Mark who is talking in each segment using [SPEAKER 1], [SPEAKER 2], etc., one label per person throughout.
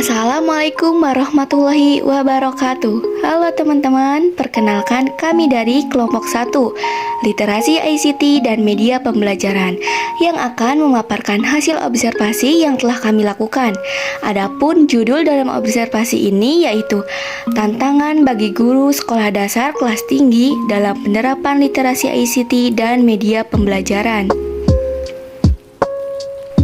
[SPEAKER 1] Assalamualaikum warahmatullahi wabarakatuh. Halo teman-teman, perkenalkan kami dari kelompok 1 Literasi ICT dan Media Pembelajaran yang akan memaparkan hasil observasi yang telah kami lakukan. Adapun judul dalam observasi ini yaitu Tantangan bagi guru sekolah dasar kelas tinggi dalam penerapan literasi ICT dan media pembelajaran.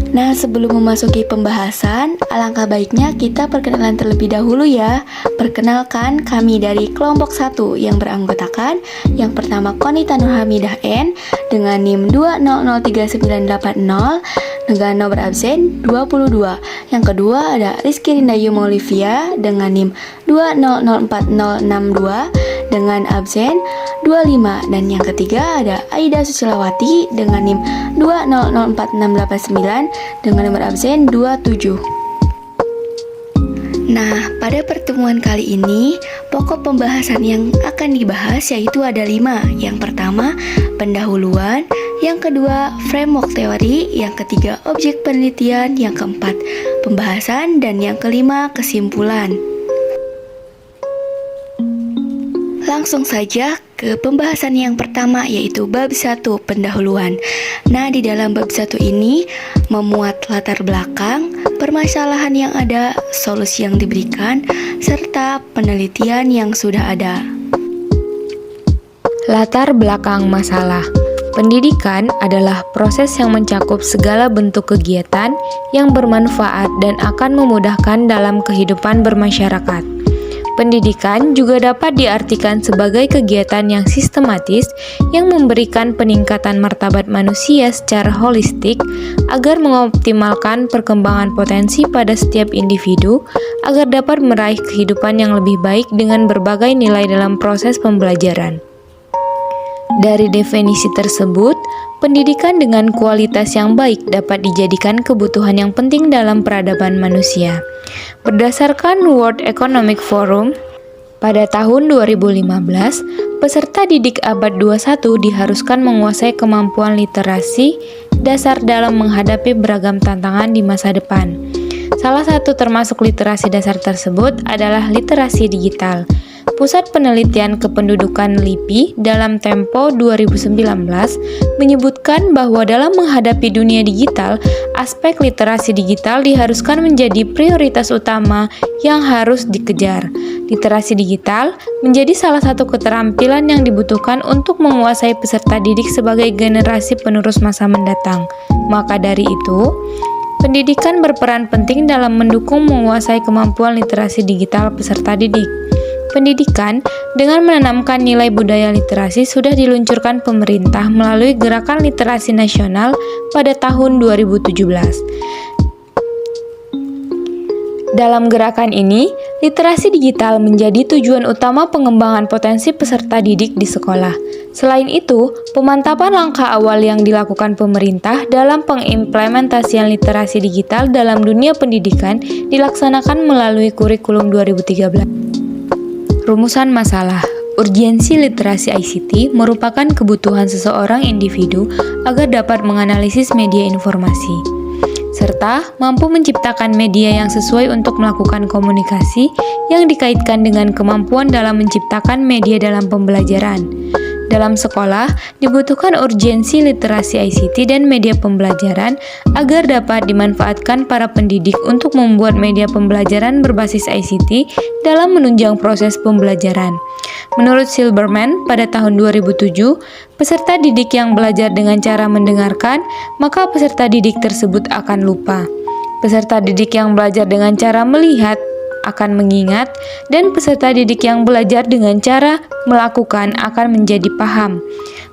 [SPEAKER 1] Nah, sebelum memasuki pembahasan, alangkah baiknya kita perkenalan terlebih dahulu ya. Perkenalkan, kami dari kelompok 1 yang beranggotakan yang pertama Konita Nurhamidah N dengan NIM 2003980 dengan nomor absen 22. Yang kedua ada Rizky Rindayum Olivia dengan NIM 2004062 dengan absen 25. Dan yang ketiga ada Aida Susilawati dengan NIM 2004689 dengan nomor absen 27. Nah, pada pertemuan kali ini, pokok pembahasan yang akan dibahas yaitu ada 5. Yang pertama, pendahuluan. Yang kedua, framework teori. Yang ketiga, objek penelitian. Yang keempat, pembahasan. Dan yang kelima, kesimpulan. Langsung saja ke pembahasan yang pertama yaitu bab 1 pendahuluan. Nah, di dalam bab 1 ini memuat latar belakang, permasalahan yang ada, solusi yang diberikan, serta penelitian yang sudah ada.
[SPEAKER 2] Latar belakang masalah. Pendidikan adalah proses yang mencakup segala bentuk kegiatan yang bermanfaat dan akan memudahkan dalam kehidupan bermasyarakat. Pendidikan juga dapat diartikan sebagai kegiatan yang sistematis yang memberikan peningkatan martabat manusia secara holistik agar mengoptimalkan perkembangan potensi pada setiap individu agar dapat meraih kehidupan yang lebih baik dengan berbagai nilai dalam proses pembelajaran. Dari definisi tersebut, pendidikan dengan kualitas yang baik dapat dijadikan kebutuhan yang penting dalam peradaban manusia. Berdasarkan World Economic Forum, pada tahun 2015, peserta didik abad 21 diharuskan menguasai kemampuan literasi dasar dalam menghadapi beragam tantangan di masa depan. Salah satu termasuk literasi dasar tersebut adalah literasi digital. Pusat Penelitian Kependudukan LIPI dalam Tempo 2019 menyebutkan bahwa dalam menghadapi dunia digital, aspek literasi digital diharuskan menjadi prioritas utama yang harus dikejar. Literasi digital menjadi salah satu keterampilan yang dibutuhkan untuk menguasai peserta didik sebagai generasi penerus masa mendatang. Maka dari itu, pendidikan berperan penting dalam mendukung menguasai kemampuan literasi digital peserta didik. Pendidikan dengan menanamkan nilai budaya literasi sudah diluncurkan pemerintah melalui Gerakan Literasi Nasional pada tahun 2017. Dalam gerakan ini, literasi digital menjadi tujuan utama pengembangan potensi peserta didik di sekolah. Selain itu, pemantapan langkah awal yang dilakukan pemerintah dalam pengimplementasian literasi digital dalam dunia pendidikan dilaksanakan melalui kurikulum 2013. Rumusan masalah. Urgensi literasi ICT merupakan kebutuhan seseorang individu agar dapat menganalisis media informasi, serta mampu menciptakan media yang sesuai untuk melakukan komunikasi yang dikaitkan dengan kemampuan dalam menciptakan media dalam pembelajaran. Dalam sekolah, dibutuhkan urgensi literasi ICT dan media pembelajaran agar dapat dimanfaatkan para pendidik untuk membuat media pembelajaran berbasis ICT dalam menunjang proses pembelajaran. Menurut Silberman, pada tahun 2007, peserta didik yang belajar dengan cara mendengarkan, maka peserta didik tersebut akan lupa. Peserta didik yang belajar dengan cara melihat akan mengingat, dan peserta didik yang belajar dengan cara melakukan akan menjadi paham.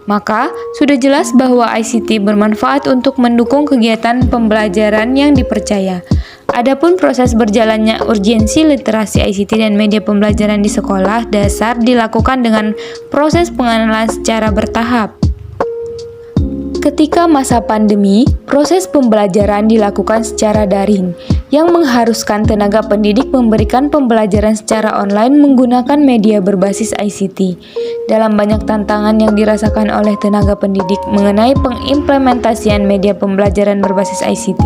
[SPEAKER 2] Maka, sudah jelas bahwa ICT bermanfaat untuk mendukung kegiatan pembelajaran yang dipercaya. Adapun proses berjalannya urgensi literasi ICT dan media pembelajaran di sekolah dasar dilakukan dengan proses pengenalan secara bertahap. Ketika masa pandemi, proses pembelajaran dilakukan secara daring, yang mengharuskan tenaga pendidik memberikan pembelajaran secara online menggunakan media berbasis ICT. Dalam banyak tantangan yang dirasakan oleh tenaga pendidik mengenai pengimplementasian media pembelajaran berbasis ICT,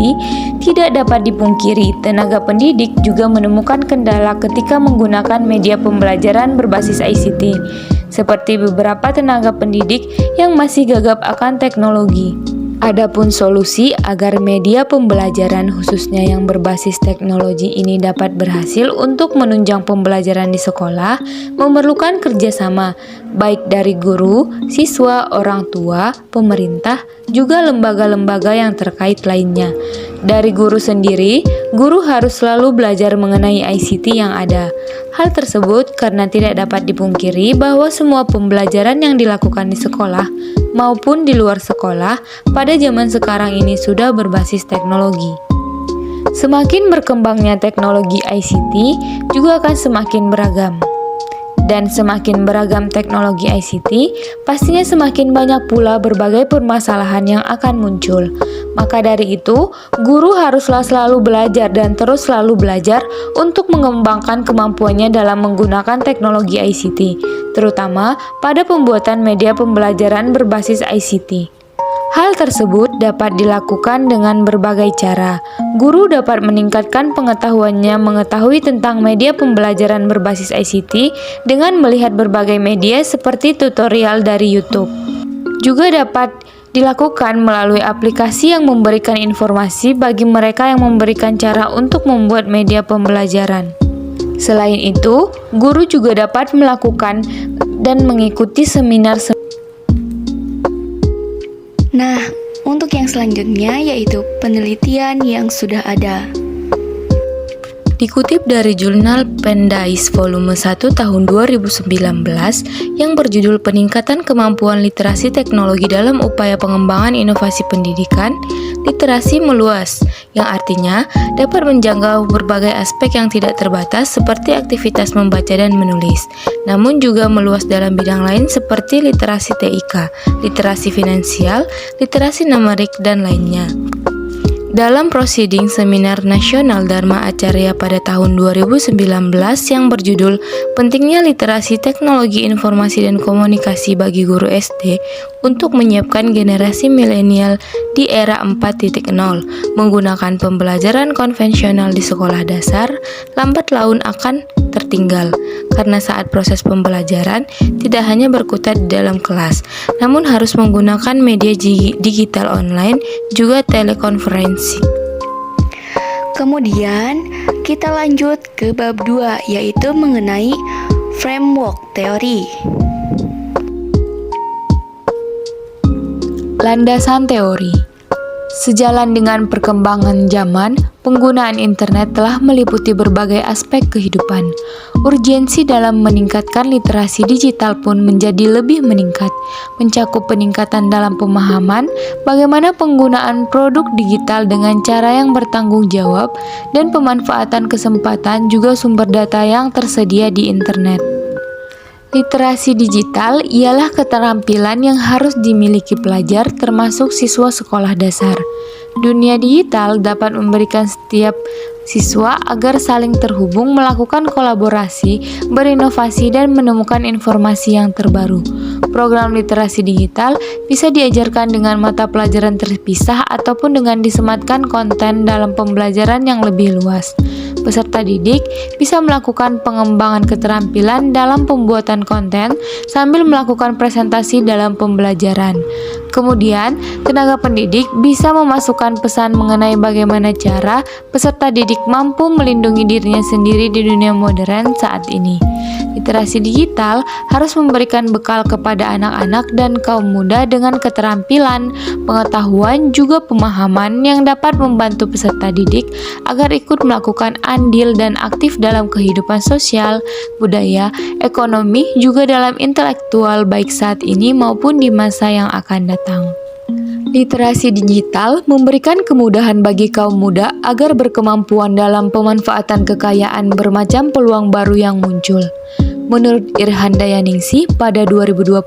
[SPEAKER 2] tidak dapat dipungkiri tenaga pendidik juga menemukan kendala ketika menggunakan media pembelajaran berbasis ICT, seperti beberapa tenaga pendidik yang masih gagap akan teknologi. Adapun solusi agar media pembelajaran khususnya yang berbasis teknologi ini dapat berhasil untuk menunjang pembelajaran di sekolah memerlukan kerjasama baik dari guru, siswa, orang tua, pemerintah, juga lembaga-lembaga yang terkait lainnya. Dari guru sendiri, guru harus selalu belajar mengenai ICT yang ada. Hal tersebut karena tidak dapat dipungkiri bahwa semua pembelajaran yang dilakukan di sekolah maupun di luar sekolah pada zaman sekarang ini sudah berbasis teknologi. Semakin berkembangnya teknologi ICT juga akan semakin beragam. Dan semakin beragam teknologi ICT, pastinya semakin banyak pula berbagai permasalahan yang akan muncul. Maka dari itu, guru haruslah selalu belajar dan terus selalu belajar untuk mengembangkan kemampuannya dalam menggunakan teknologi ICT, terutama pada pembuatan media pembelajaran berbasis ICT. Hal tersebut dapat dilakukan dengan berbagai cara. Guru dapat meningkatkan pengetahuannya mengetahui tentang media pembelajaran berbasis ICT dengan melihat berbagai media seperti tutorial dari YouTube. Juga dapat dilakukan melalui aplikasi yang memberikan informasi bagi mereka yang memberikan cara untuk membuat media pembelajaran. Selain itu, guru juga dapat melakukan dan mengikuti seminar.
[SPEAKER 1] Nah, untuk yang selanjutnya yaitu penelitian yang sudah ada.
[SPEAKER 2] Dikutip dari jurnal Pendice volume 1 tahun 2019 yang berjudul Peningkatan Kemampuan Literasi Teknologi dalam Upaya Pengembangan Inovasi Pendidikan, literasi meluas, yang artinya dapat menjangkau berbagai aspek yang tidak terbatas seperti aktivitas membaca dan menulis, namun juga meluas dalam bidang lain seperti literasi TIK, literasi finansial, literasi numerik, dan lainnya. Dalam proceeding Seminar Nasional Dharma Acarya pada tahun 2019 yang berjudul Pentingnya Literasi Teknologi Informasi dan Komunikasi bagi Guru SD untuk menyiapkan generasi milenial di era 4.0 menggunakan pembelajaran konvensional di sekolah dasar, lambat laun akan tertinggal karena saat proses pembelajaran tidak hanya berkutat di dalam kelas, namun harus menggunakan media digital online juga telekonferensi.
[SPEAKER 1] Kemudian kita lanjut ke bab 2 yaitu mengenai framework teori.
[SPEAKER 2] Landasan teori. Sejalan dengan perkembangan zaman, penggunaan internet telah meliputi berbagai aspek kehidupan. Urgensi dalam meningkatkan literasi digital pun menjadi lebih meningkat, mencakup peningkatan dalam pemahaman bagaimana penggunaan produk digital dengan cara yang bertanggung jawab dan pemanfaatan kesempatan juga sumber data yang tersedia di internet. Literasi digital ialah keterampilan yang harus dimiliki pelajar termasuk siswa sekolah dasar. Dunia digital dapat memberikan setiap siswa agar saling terhubung, melakukan kolaborasi, berinovasi, dan menemukan informasi yang terbaru. Program literasi digital bisa diajarkan dengan mata pelajaran terpisah ataupun dengan disematkan konten dalam pembelajaran yang lebih luas. Peserta didik bisa melakukan pengembangan keterampilan dalam pembuatan konten sambil melakukan presentasi dalam pembelajaran. Kemudian, tenaga pendidik bisa memasukkan pesan mengenai bagaimana cara peserta didik mampu melindungi dirinya sendiri di dunia modern saat ini. Literasi digital harus memberikan bekal kepada anak-anak dan kaum muda dengan keterampilan, pengetahuan, juga pemahaman yang dapat membantu peserta didik agar ikut melakukan andil dan aktif dalam kehidupan sosial, budaya, ekonomi, juga dalam intelektual baik saat ini maupun di masa yang akan datang. Literasi digital memberikan kemudahan bagi kaum muda agar berkemampuan dalam pemanfaatan kekayaan bermacam peluang baru yang muncul. Menurut Irhan Dayaningsih pada 2020,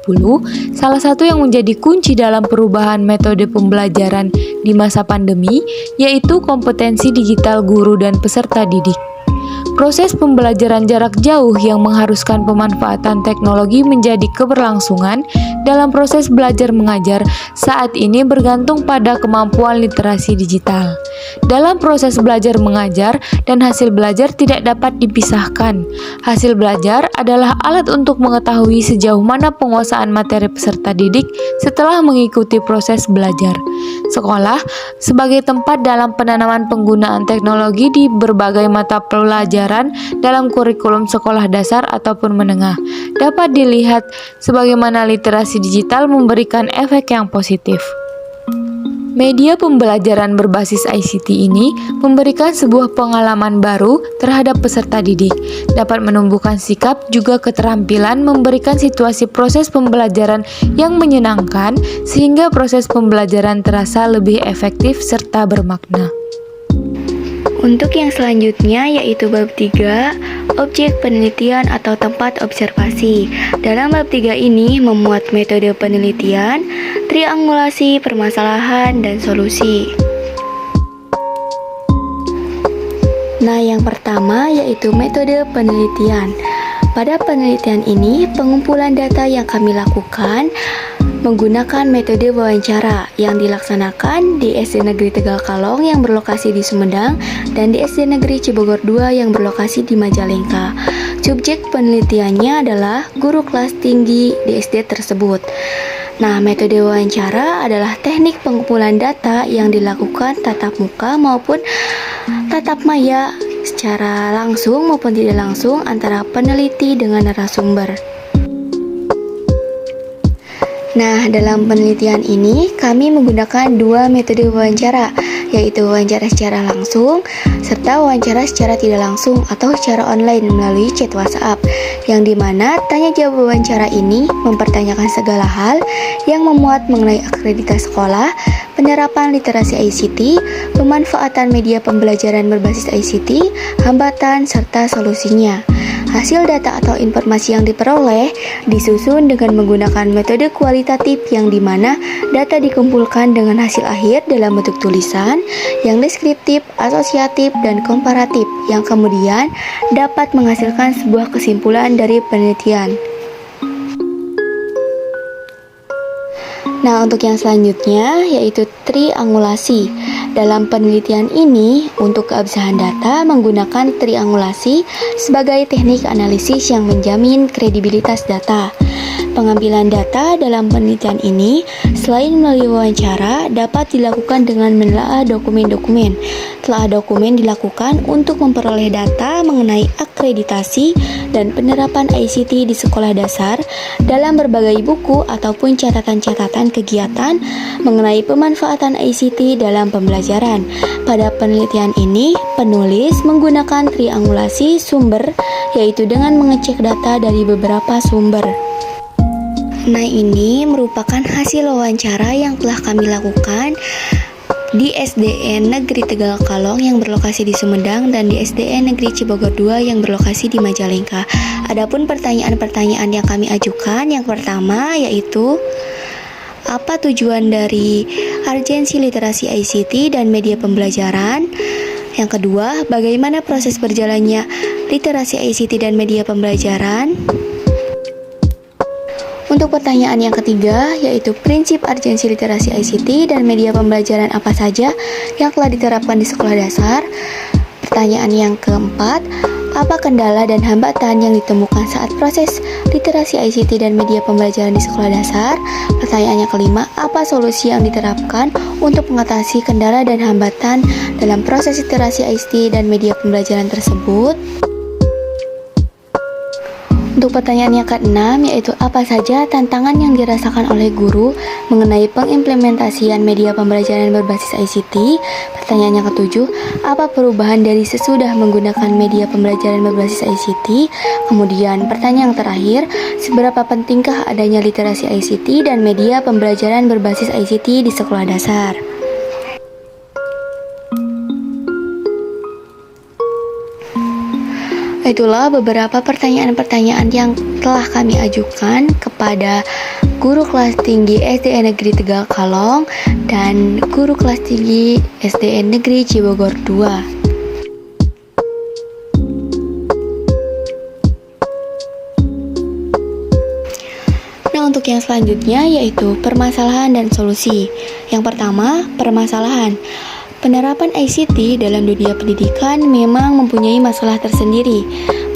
[SPEAKER 2] salah satu yang menjadi kunci dalam perubahan metode pembelajaran di masa pandemi yaitu kompetensi digital guru dan peserta didik. Proses pembelajaran jarak jauh yang mengharuskan pemanfaatan teknologi menjadi keberlangsungan dalam proses belajar mengajar saat ini bergantung pada kemampuan literasi digital. Dalam proses belajar mengajar dan hasil belajar tidak dapat dipisahkan. Hasil belajar adalah alat untuk mengetahui sejauh mana penguasaan materi peserta didik setelah mengikuti proses belajar. Sekolah sebagai tempat dalam penanaman penggunaan teknologi di berbagai mata pelajaran dalam kurikulum sekolah dasar ataupun menengah dapat dilihat sebagaimana literasi digital memberikan efek yang positif. Media pembelajaran berbasis ICT ini memberikan sebuah pengalaman baru terhadap peserta didik, dapat menumbuhkan sikap juga keterampilan memberikan situasi proses pembelajaran yang menyenangkan sehingga proses pembelajaran terasa lebih efektif serta bermakna.
[SPEAKER 1] Untuk yang selanjutnya yaitu bab 3, objek penelitian atau tempat observasi. Dalam bab 3 ini memuat metode penelitian, triangulasi, permasalahan, dan solusi. Nah, yang pertama yaitu metode penelitian. Pada penelitian ini, pengumpulan data yang kami lakukan menggunakan metode wawancara yang dilaksanakan di SD Negeri Tegal Kalong yang berlokasi di Sumedang dan di SD Negeri Cibogor 2 yang berlokasi di Majalengka. Subjek penelitiannya adalah guru kelas tinggi di SD tersebut. Nah, metode wawancara adalah teknik pengumpulan data yang dilakukan tatap muka maupun tatap maya secara langsung maupun tidak langsung antara peneliti dengan narasumber. Nah, dalam penelitian ini kami menggunakan dua metode wawancara, yaitu wawancara secara langsung serta wawancara secara tidak langsung atau secara online melalui chat WhatsApp, yang dimana tanya jawab wawancara ini mempertanyakan segala hal yang memuat mengenai akreditasi sekolah, penerapan literasi ICT, pemanfaatan media pembelajaran berbasis ICT, hambatan, serta solusinya. Hasil data atau informasi yang diperoleh disusun dengan menggunakan metode kualitatif yang dimana data dikumpulkan dengan hasil akhir dalam bentuk tulisan yang deskriptif, asosiatif, dan komparatif yang kemudian dapat menghasilkan sebuah kesimpulan dari penelitian. Nah, untuk yang selanjutnya yaitu triangulasi. Dalam penelitian ini, untuk keabsahan data menggunakan triangulasi sebagai teknik analisis yang menjamin kredibilitas data. Pengambilan data dalam penelitian ini selain melalui wawancara dapat dilakukan dengan menelaah dokumen-dokumen. Telah dokumen dilakukan untuk memperoleh data mengenai akreditasi dan penerapan ICT di sekolah dasar dalam berbagai buku ataupun catatan-catatan kegiatan mengenai pemanfaatan ICT dalam pembelajaran. Pada penelitian ini, penulis menggunakan triangulasi sumber, yaitu dengan mengecek data dari beberapa sumber. Nah, ini merupakan hasil wawancara yang telah kami lakukan di SDN Negeri Tegal Kalong yang berlokasi di Sumedang dan di SDN Negeri Cibogor 2 yang berlokasi di Majalengka. Adapun pertanyaan-pertanyaan yang kami ajukan, yang pertama yaitu apa tujuan dari urgensi literasi ICT dan media pembelajaran? Yang kedua, bagaimana proses berjalannya literasi ICT dan media pembelajaran? Untuk pertanyaan yang ketiga, yaitu prinsip urgensi literasi ICT dan media pembelajaran apa saja yang telah diterapkan di sekolah dasar. Pertanyaan yang keempat, apa kendala dan hambatan yang ditemukan saat proses literasi ICT dan media pembelajaran di sekolah dasar? Pertanyaan yang kelima, apa solusi yang diterapkan untuk mengatasi kendala dan hambatan dalam proses literasi ICT dan media pembelajaran tersebut? Untuk pertanyaan yang keenam, yaitu apa saja tantangan yang dirasakan oleh guru mengenai pengimplementasian media pembelajaran berbasis ICT. Pertanyaan yang ketujuh, apa perubahan dari sesudah menggunakan media pembelajaran berbasis ICT? Kemudian pertanyaan yang terakhir, seberapa pentingkah adanya literasi ICT dan media pembelajaran berbasis ICT di sekolah dasar? Itulah beberapa pertanyaan-pertanyaan yang telah kami ajukan kepada guru kelas tinggi SDN Negeri Tegal Kalong dan guru kelas tinggi SDN Negeri Cibogor 2. Nah, untuk yang selanjutnya yaitu permasalahan dan solusi. Yang pertama, permasalahan. Penerapan ICT dalam dunia pendidikan memang mempunyai masalah tersendiri.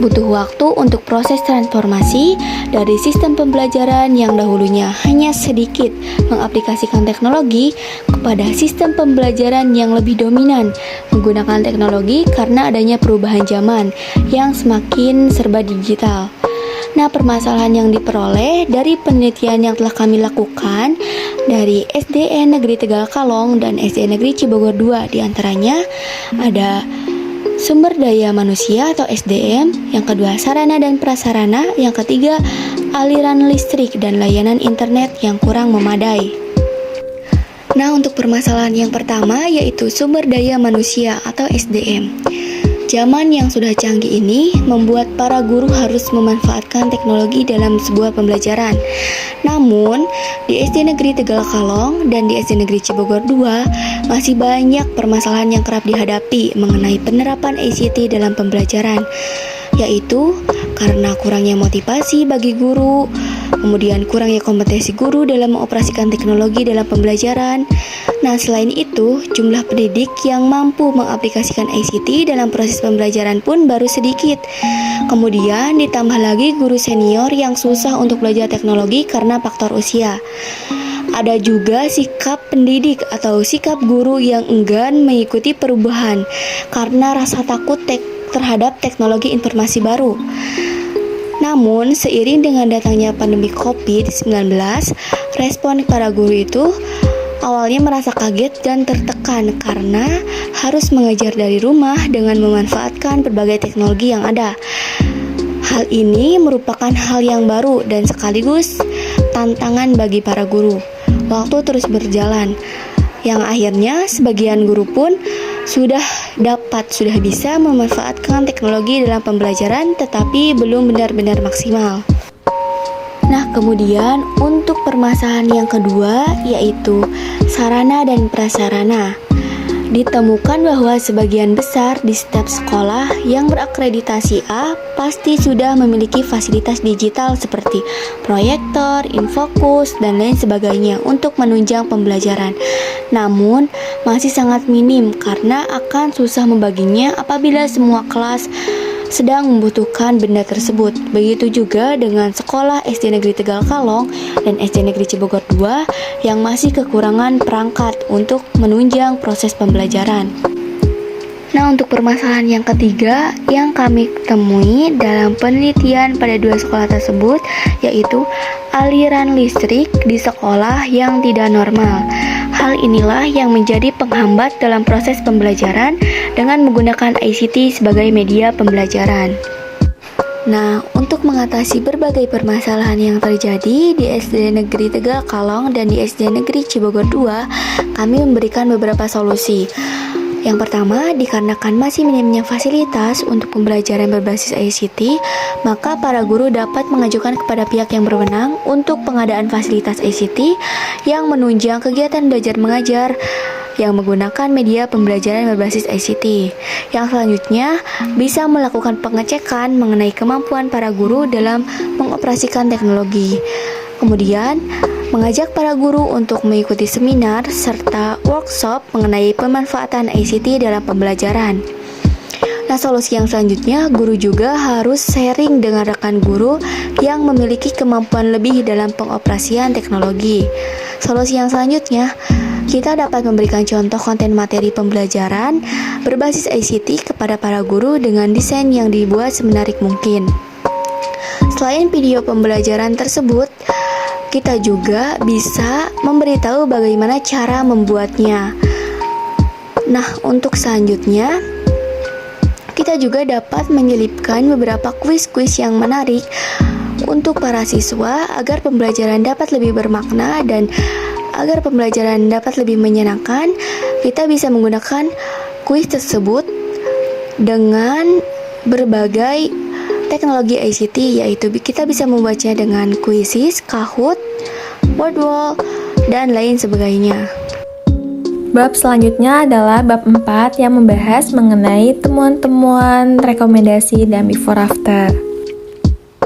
[SPEAKER 1] Butuh waktu untuk proses transformasi dari sistem pembelajaran yang dahulunya hanya sedikit mengaplikasikan teknologi kepada sistem pembelajaran yang lebih dominan menggunakan teknologi karena adanya perubahan zaman yang semakin serba digital. Nah, permasalahan yang diperoleh dari penelitian yang telah kami lakukan dari SDN Negeri Tegal Kalong dan SDN Negeri Cibogor 2, diantaranya ada sumber daya manusia atau SDM, yang kedua sarana dan prasarana, yang ketiga aliran listrik dan layanan internet yang kurang memadai. Nah, untuk permasalahan yang pertama yaitu sumber daya manusia atau SDM. Zaman yang sudah canggih ini membuat para guru harus memanfaatkan teknologi dalam sebuah pembelajaran. Namun, di SD Negeri Tegal Kalong dan di SD Negeri Cibogor 2 masih banyak permasalahan yang kerap dihadapi mengenai penerapan ICT dalam pembelajaran, yaitu karena kurangnya motivasi bagi guru, kemudian kurangnya kompetensi guru dalam mengoperasikan teknologi dalam pembelajaran. Nah, selain itu, jumlah pendidik yang mampu mengaplikasikan ICT dalam proses pembelajaran pun baru sedikit. Kemudian ditambah lagi guru senior yang susah untuk belajar teknologi karena faktor usia. Ada juga sikap pendidik atau sikap guru yang enggan mengikuti perubahan karena rasa takut terhadap teknologi informasi baru. Namun, seiring dengan datangnya pandemi COVID-19, respon para guru itu awalnya merasa kaget dan tertekan karena harus mengajar dari rumah dengan memanfaatkan berbagai teknologi yang ada. Hal ini merupakan hal yang baru dan sekaligus tantangan bagi para guru. Waktu terus berjalan, yang akhirnya sebagian guru pun sudah bisa memanfaatkan teknologi dalam pembelajaran tetapi belum benar-benar maksimal. Nah, kemudian untuk permasalahan yang kedua yaitu sarana dan prasarana. Ditemukan bahwa sebagian besar di setiap sekolah yang berakreditasi A pasti sudah memiliki fasilitas digital seperti proyektor, infokus, dan lain sebagainya untuk menunjang pembelajaran. Namun, masih sangat minim karena akan susah membaginya apabila semua kelas sedang membutuhkan benda tersebut. Begitu juga dengan sekolah SD Negeri Tegal Kalong dan SD Negeri Cibogor 2 yang masih kekurangan perangkat untuk menunjang proses pembelajaran. Nah, untuk permasalahan yang ketiga yang kami temui dalam penelitian pada dua sekolah tersebut yaitu aliran listrik di sekolah yang tidak normal. Hal inilah yang menjadi penghambat dalam proses pembelajaran dengan menggunakan ICT sebagai media pembelajaran. Nah, untuk mengatasi berbagai permasalahan yang terjadi di SD Negeri Tegal Kalong dan di SD Negeri Cibogor 2, kami memberikan beberapa solusi. Yang pertama, dikarenakan masih minimnya fasilitas untuk pembelajaran berbasis ICT, maka para guru dapat mengajukan kepada pihak yang berwenang untuk pengadaan fasilitas ICT yang menunjang kegiatan belajar mengajar yang menggunakan media pembelajaran berbasis ICT. Yang selanjutnya, bisa melakukan pengecekan mengenai kemampuan para guru dalam mengoperasikan teknologi. Kemudian, mengajak para guru untuk mengikuti seminar serta workshop mengenai pemanfaatan ICT dalam pembelajaran. Nah, solusi yang selanjutnya, guru juga harus sharing dengan rekan guru yang memiliki kemampuan lebih dalam pengoperasian teknologi. Solusi yang selanjutnya, kita dapat memberikan contoh konten materi pembelajaran berbasis ICT kepada para guru dengan desain yang dibuat semenarik mungkin. Selain video pembelajaran tersebut, kita juga bisa memberitahu bagaimana cara membuatnya. Nah, untuk selanjutnya, kita juga dapat menyelipkan beberapa kuis-kuis yang menarik untuk para siswa agar pembelajaran dapat lebih bermakna dan agar pembelajaran dapat lebih menyenangkan. Kita bisa menggunakan kuis tersebut dengan berbagai teknologi ICT, yaitu kita bisa membuatnya dengan Quizizz, Kahoot, Wordwall, dan lain sebagainya.
[SPEAKER 3] Bab selanjutnya adalah bab 4 yang membahas mengenai temuan-temuan, rekomendasi, dan before after.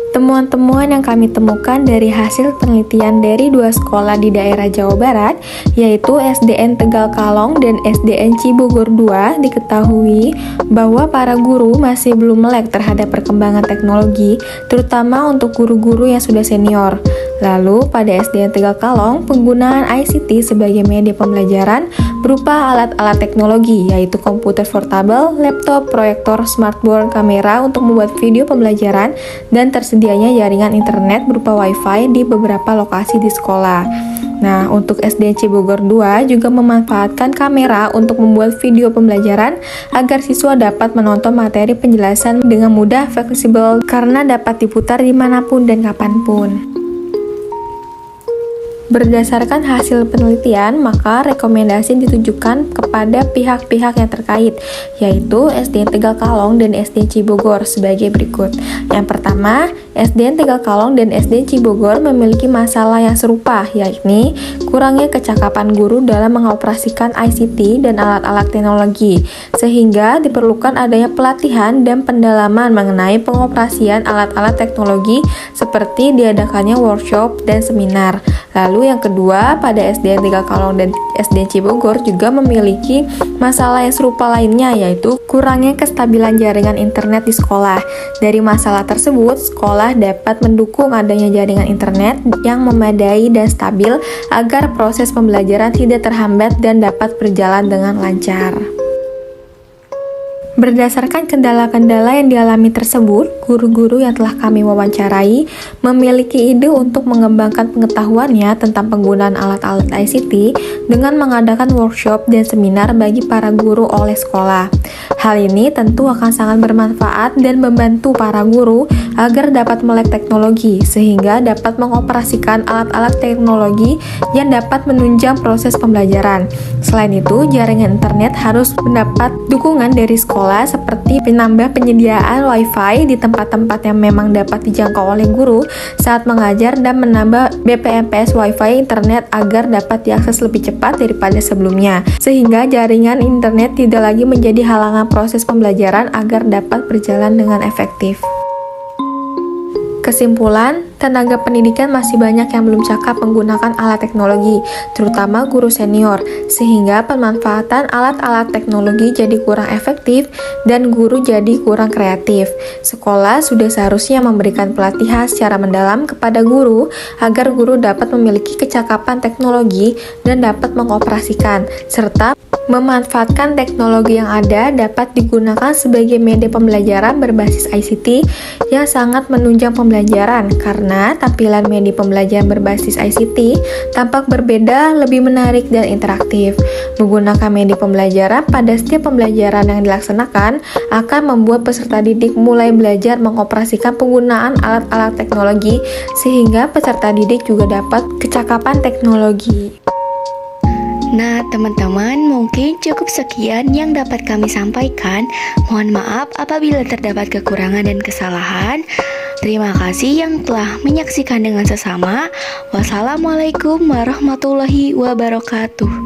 [SPEAKER 3] Temuan-temuan yang kami temukan dari hasil penelitian dari 2 sekolah di daerah Jawa Barat, yaitu SDN Tegal Kalong dan SDN Cibogor 2, diketahui bahwa para guru masih belum melek terhadap perkembangan teknologi, terutama untuk guru-guru yang sudah senior. Lalu, pada SDN Tegal Kalong, penggunaan ICT sebagai media pembelajaran berupa alat-alat teknologi, yaitu komputer portable, laptop, proyektor, smartboard, kamera untuk membuat video pembelajaran, dan tersedianya jaringan internet berupa wifi di beberapa lokasi di sekolah. Nah, untuk SDN Cibogor 2 juga memanfaatkan kamera untuk membuat video pembelajaran agar siswa dapat menonton materi penjelasan dengan mudah, fleksibel, karena dapat diputar dimanapun dan kapanpun. Berdasarkan hasil penelitian, maka rekomendasi ditujukan kepada pihak-pihak yang terkait, yaitu SDN Tegal Kalong dan SDN Cibogor sebagai berikut. Yang pertama, SDN Tegal Kalong dan SDN Cibogor memiliki masalah yang serupa, yakni kurangnya kecakapan guru dalam mengoperasikan ICT dan alat-alat teknologi, sehingga diperlukan adanya pelatihan dan pendalaman mengenai pengoperasian alat-alat teknologi seperti diadakannya workshop dan seminar. Lalu yang kedua, pada SDN Tegal Kalong dan SDN Cibogor juga memiliki masalah yang serupa lainnya, yaitu kurangnya kestabilan jaringan internet di sekolah. Dari masalah tersebut, sekolah dapat mendukung adanya jaringan internet yang memadai dan stabil agar proses pembelajaran tidak terhambat dan dapat berjalan dengan lancar. Berdasarkan kendala-kendala yang dialami tersebut, guru-guru yang telah kami wawancarai memiliki ide untuk mengembangkan pengetahuannya tentang penggunaan alat-alat ICT dengan mengadakan workshop dan seminar bagi para guru oleh sekolah. Hal ini tentu akan sangat bermanfaat dan membantu para guru agar dapat melek teknologi sehingga dapat mengoperasikan alat-alat teknologi yang dapat menunjang proses pembelajaran. Selain itu, jaringan internet harus mendapat dukungan dari sekolah seperti penambah penyediaan wifi di tempat-tempat yang memang dapat dijangkau oleh guru saat mengajar dan menambah BPMPS wifi internet agar dapat diakses lebih cepat daripada sebelumnya, sehingga jaringan internet tidak lagi menjadi halangan proses pembelajaran agar dapat berjalan dengan efektif. Kesimpulan, tenaga pendidikan masih banyak yang belum cakap menggunakan alat teknologi, terutama guru senior, sehingga pemanfaatan alat-alat teknologi jadi kurang efektif dan guru jadi kurang kreatif. Sekolah sudah seharusnya memberikan pelatihan secara mendalam kepada guru agar guru dapat memiliki kecakapan teknologi dan dapat mengoperasikan, serta memanfaatkan teknologi yang ada dapat digunakan sebagai media pembelajaran berbasis ICT yang sangat menunjang pembelajaran karena tampilan media pembelajaran berbasis ICT tampak berbeda, lebih menarik dan interaktif. Menggunakan media pembelajaran pada setiap pembelajaran yang dilaksanakan akan membuat peserta didik mulai belajar mengoperasikan penggunaan alat-alat teknologi sehingga peserta didik juga dapat kecakapan teknologi.
[SPEAKER 1] Nah, teman-teman, mungkin cukup sekian yang dapat kami sampaikan. Mohon maaf apabila terdapat kekurangan dan kesalahan. Terima kasih yang telah menyaksikan dengan sesama. Wassalamualaikum warahmatullahi wabarakatuh.